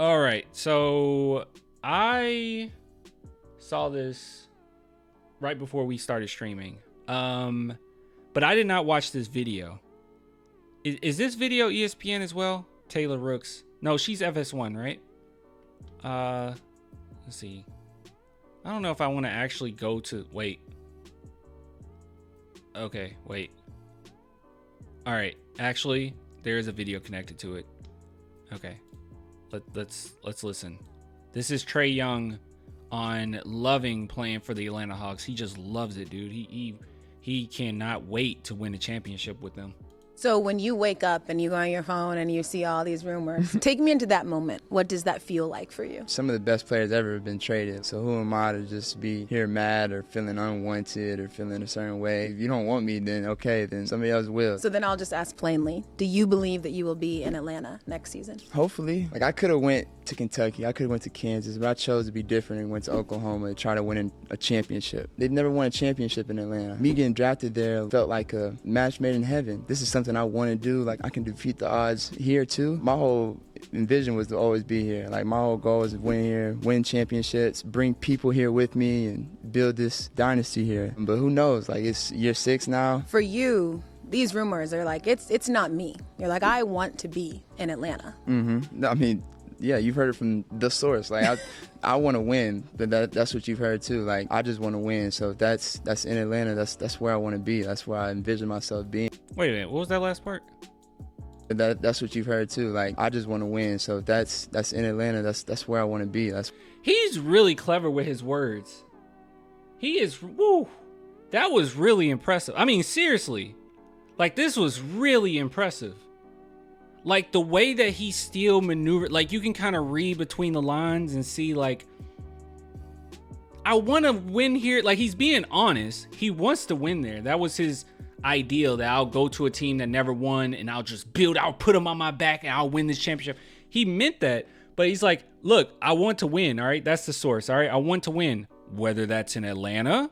All right. So I saw this right before we started streaming. But I did not watch this video. Is this video ESPN as well? Taylor Rooks. No, she's FS1, right? Let's see. I don't know if I want to actually go to... Wait. Okay, wait. All right. Actually, there is a video connected to it. Okay. Let's listen. This is Trae Young on loving playing for the Atlanta Hawks. He just loves it, dude. He cannot wait to win a championship with them. So when you wake up and you go on your phone and you see all these rumors, take me into that moment. What does that feel like for you? Some of the best players ever have been traded. So who am I to just be here mad or feeling unwanted or feeling a certain way? If you don't want me, then okay, then somebody else will. So then I'll just ask plainly, do you believe that you will be in Atlanta next season? Hopefully. Like, I could have went to Kentucky. I could have went to Kansas, but I chose to be different and went to Oklahoma to try to win a championship. They've never won a championship in Atlanta. Me getting drafted there felt like a match made in heaven. This is something I want to do. Like, I can defeat the odds here too. My whole envision was to always be here. Like, my whole goal was to win here, win championships, bring people here with me, and build this dynasty here. But who knows? Like, it's year 6 now. For you, these rumors are like, it's not me. You're like, I want to be in Atlanta. Mm-hmm. I mean, yeah, you've heard it from the source. Like, I want to win, but that's what you've heard too. Like, I just want to win. So that's in Atlanta. That's where I want to be. That's where I envision myself being. Wait a minute, what was that last part? That's what you've heard too. Like, I just want to win. So that's in Atlanta. That's where I want to be. He's really clever with his words. He is. Woo, that was really impressive. I mean, seriously, like, this was really impressive. Like, the way that he still maneuvered, like, you can kind of read between the lines and see, like, I want to win here. Like, he's being honest. He wants to win there. That was his ideal, that I'll go to a team that never won and I'll put them on my back and I'll win this championship. He meant that, but he's like, look, I want to win. All right. That's the source. All right. I want to win, whether that's in Atlanta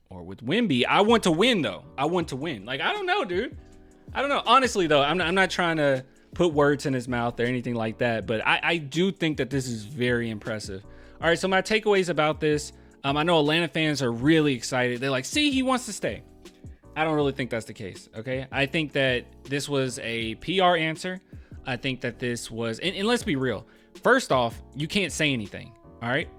or with Wemby. I want to win though. I want to win. Like, I don't know, dude. I don't know. Honestly, though, I'm not trying to put words in his mouth or anything like that, but I do think that this is very impressive. All right, so my takeaways about this, I know Atlanta fans are really excited. They're like, see, he wants to stay. I don't really think that's the case, okay? I think that this was a PR answer. I think that this was, and let's be real. First off, you can't say anything, all right?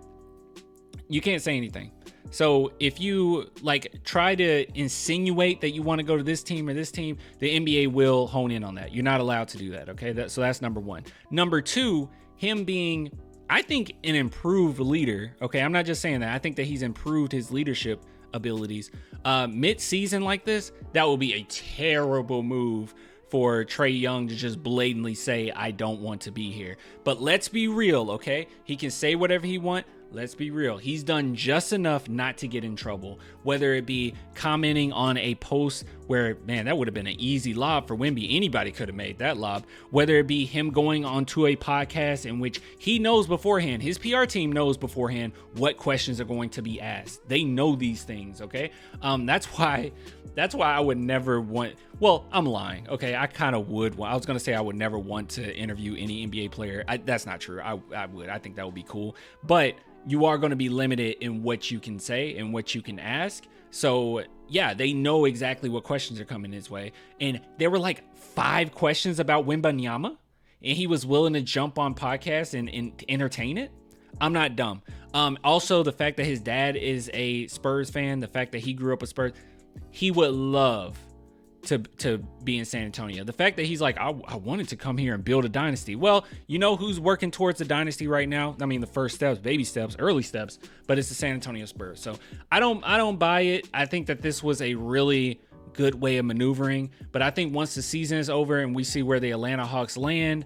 You can't say anything. So if you like try to insinuate that you want to go to this team or this team, the NBA will hone in on that. You're not allowed to do that. Okay. So that's number one. Number two, him being, I think, an improved leader. Okay. I'm not just saying that. I think that he's improved his leadership abilities. Mid-season like this, that will be a terrible move for Trae Young to just blatantly say, I don't want to be here. But let's be real. Okay. He can say whatever he wants. Let's be real. He's done just enough not to get in trouble, whether it be commenting on a post where, man, that would have been an easy lob for Wemby. Anybody could have made that lob, whether it be him going onto a podcast in which he knows beforehand, his PR team knows beforehand what questions are going to be asked. They know these things. Okay. That's why I would never want, well, I'm lying. Okay. I kind of would. I was going to say I would never want to interview any NBA player. That's not true. I would. I think that would be cool. But you are going to be limited in what you can say and what you can ask. So yeah, they know exactly what questions are coming his way. And there were like 5 questions about Wembanyama, and he was willing to jump on podcasts and entertain it. I'm not dumb. Also, the fact that his dad is a Spurs fan, the fact that he grew up a Spurs, he would love to be in San Antonio. The fact that he's like, I wanted to come here and build a dynasty. Well, you know who's working towards a dynasty right now? I mean, the first steps, baby steps, early steps, but it's the San Antonio Spurs. So I don't buy it. I think that this was a really good way of maneuvering, but I think once the season is over and we see where the Atlanta Hawks land,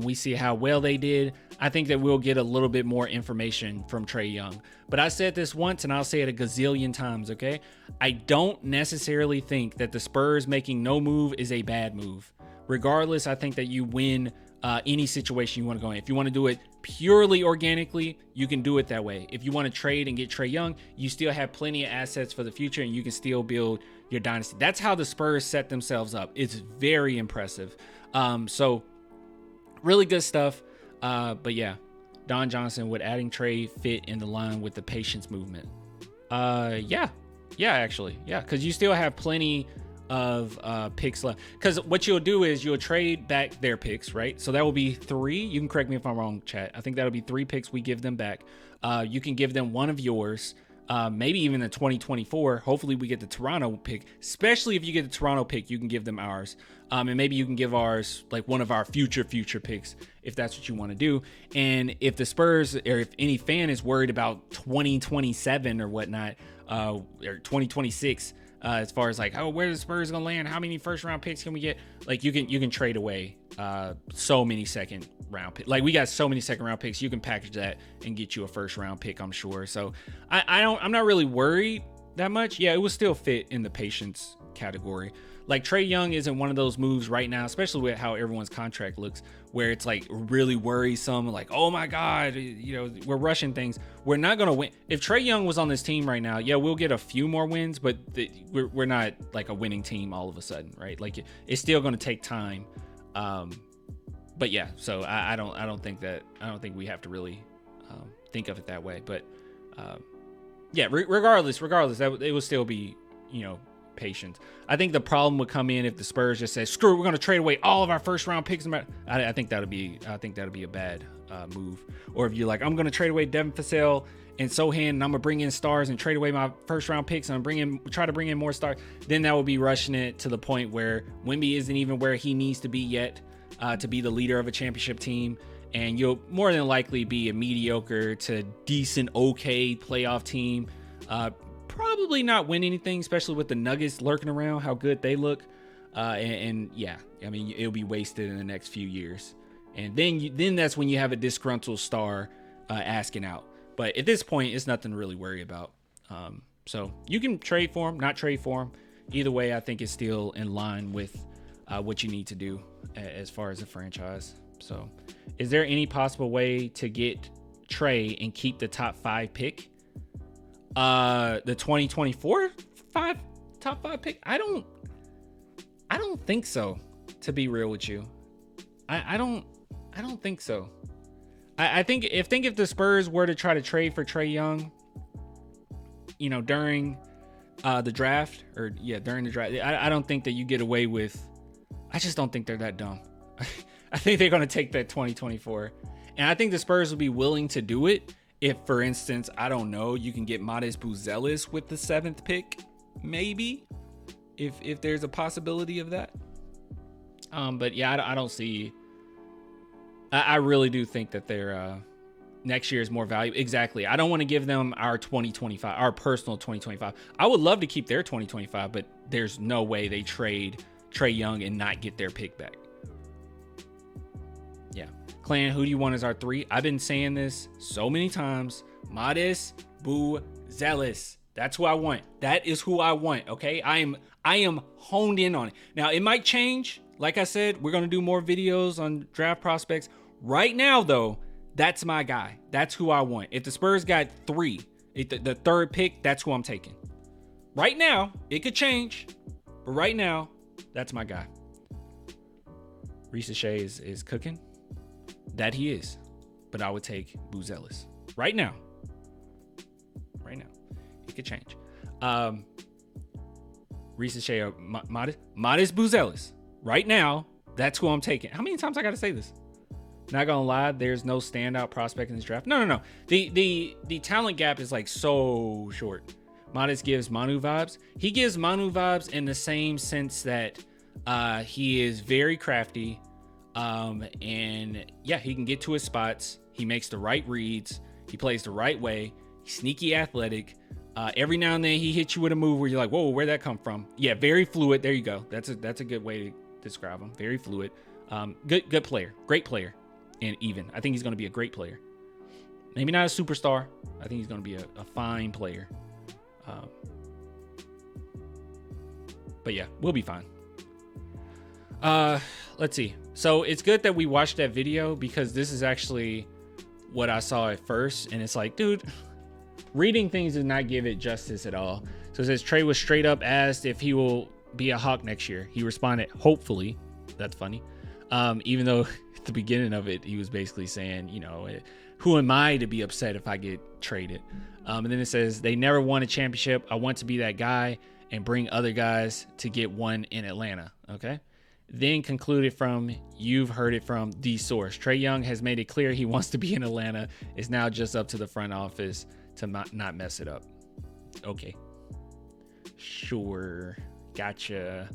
we see how well they did, I think that we'll get a little bit more information from Trae Young. But I said this once and I'll say it a gazillion times, okay? I don't necessarily think that the Spurs making no move is a bad move. Regardless, I think that you win any situation you want to go in. If you want to do it purely organically, you can do it that way. If you want to trade and get Trae Young, you still have plenty of assets for the future and you can still build your dynasty. That's how the Spurs set themselves up. It's very impressive. So Really good stuff. But yeah, Don Johnson, would adding Trae fit in the line with the patience movement? Yeah, actually, yeah, because you still have plenty of picks left. Because what you'll do is you'll trade back their picks, right? So that will be 3. You can correct me if I'm wrong, chat. I think that'll be 3 picks we give them back. You can give them one of yours, maybe even the 2024. Hopefully we get the Toronto pick. Especially if you get the Toronto pick, you can give them ours. And maybe you can give ours like one of our future picks if that's what you want to do. And if the Spurs, or if any fan is worried about 2027 or whatnot, or 2026, as far as like, oh, where the Spurs gonna land? How many first round picks can we get? Like you can trade away so many second round picks. Like we got so many second round picks. You can package that and get you a first round pick, I'm sure. So I'm not really worried that much. Yeah, it will still fit in the patience category. Like Trae Young isn't one of those moves right now, especially with how everyone's contract looks, where it's like really worrisome, like, oh my God, we're rushing things. We're not going to win. If Trae Young was on this team right now, yeah, we'll get a few more wins, but we're not like a winning team all of a sudden, right? Like it's still going to take time. But yeah, so I don't think we have to really think of it that way. But yeah, regardless, that it will still be, patient. I think the problem would come in if the Spurs just say, screw it, we're going to trade away all of our first round picks. I think that'll be a bad move. Or if you're like, I'm going to trade away Devin Vassell and Sohan, and I'm going to bring in stars and trade away my first round picks and try to bring in more stars, then that would be rushing it to the point where Wemby isn't even where he needs to be yet to be the leader of a championship team. And you'll more than likely be a mediocre to decent, okay playoff team. Probably not win anything, especially with the Nuggets lurking around, how good they look. And yeah, I mean, it'll be wasted in the next few years. And then that's when you have a disgruntled star asking out. But at this point, it's nothing to really worry about. So you can trade for him, not trade for him. Either way, I think it's still in line with what you need to do as far as a franchise. So is there any possible way to get Trae and keep the top 5 pick? The 2024 top 5 pick? I don't think so, to be real with you. I don't think so. I think if the Spurs were to try to trade for Trae Young, during the draft, I don't think that you get away with. I just don't think they're that dumb. I think they're going to take that 2024, and I think the Spurs will be willing to do it if, for instance, I don't know, you can get Modest Buzelis with the 7th pick, maybe, if there's a possibility of that. But yeah, I don't see. I really do think that their next year is more valuable. Exactly. I don't want to give them our 2025, our personal 2025. I would love to keep their 2025, but there's no way they trade Trae Young and not get their pick back. Yeah. Clan, who do you want as our 3? I've been saying this so many times. Modest Buzelis. That's who I want. That is who I want. Okay. I am honed in on it. Now it might change. Like I said, we're going to do more videos on draft prospects. Right now, though, that's my guy. That's who I want. If the Spurs got 3, the 3rd pick, that's who I'm taking. Right now, it could change. But right now, that's my guy. Risa Shea is cooking. That he is. But I would take Buzelis. Right now. It could change. Risa Shea, Modest Buzelis. Right now, that's who I'm taking. How many times I got to say this? Not gonna lie, there's no standout prospect in this draft. No. The talent gap is like so short. Modest gives Manu vibes. He gives Manu vibes in the same sense that he is very crafty. And yeah, he can get to his spots. He makes the right reads. He plays the right way. He's sneaky athletic. Every now and then he hits you with a move where you're like, whoa, where'd that come from? Yeah, very fluid. There you go. That's a good way to describe him. Very fluid. Good player. Great player. And even. I think he's going to be a great player. Maybe not a superstar. I think he's going to be a fine player. But yeah, we'll be fine. Let's see. So it's good that we watched that video because this is actually what I saw at first. And it's like, dude, reading things does not give it justice at all. So it says Trae was straight up asked if he will be a Hawk next year. He responded, hopefully. That's funny. Even though at the beginning of it, he was basically saying, who am I to be upset if I get traded? And then it says, they never won a championship. I want to be that guy and bring other guys to get one in Atlanta. Okay. Then concluded from, you've heard it from the source. Trae Young has made it clear he wants to be in Atlanta. It's now just up to the front office to not mess it up. Okay. Sure. Gotcha.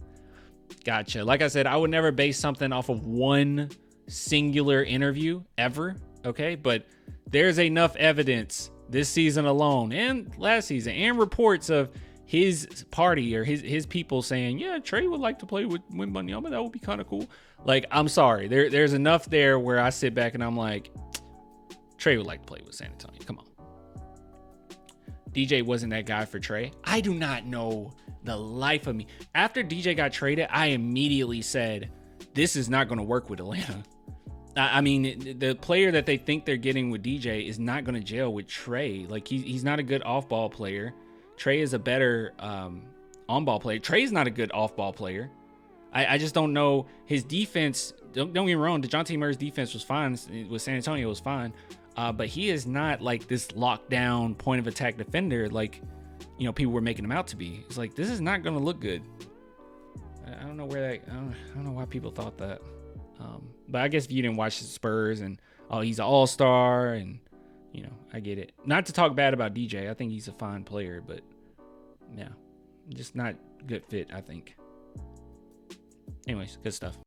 Like I said, I would never base something off of one singular interview ever. Okay. But there's enough evidence this season alone and last season and reports of his party or his people saying, yeah, Trae would like to play with Wembanyama. That would be kind of cool. Like, I'm sorry. There's enough there where I sit back and I'm like, Trae would like to play with San Antonio. Come on. DJ wasn't that guy for Trae. I do not know the life of me. After DJ got traded, I immediately said, this is not going to work with Atlanta. I mean, the player that they think they're getting with DJ is not going to gel with Trae. Like, he's not a good off-ball player. Trae is a better on-ball player. Trae's not a good off-ball player. I just don't know. His defense, don't get me wrong, DeJounte Murray's defense was fine. With San Antonio, was fine. But he is not like this lockdown point-of-attack defender like, people were making him out to be. It's like, this is not going to look good. I don't know where that, I don't know why people thought that. But I guess if you didn't watch the Spurs and, he's an all-star and, I get it. Not to talk bad about DJ. I think he's a fine player, but yeah, just not good fit, I think. Anyways, good stuff.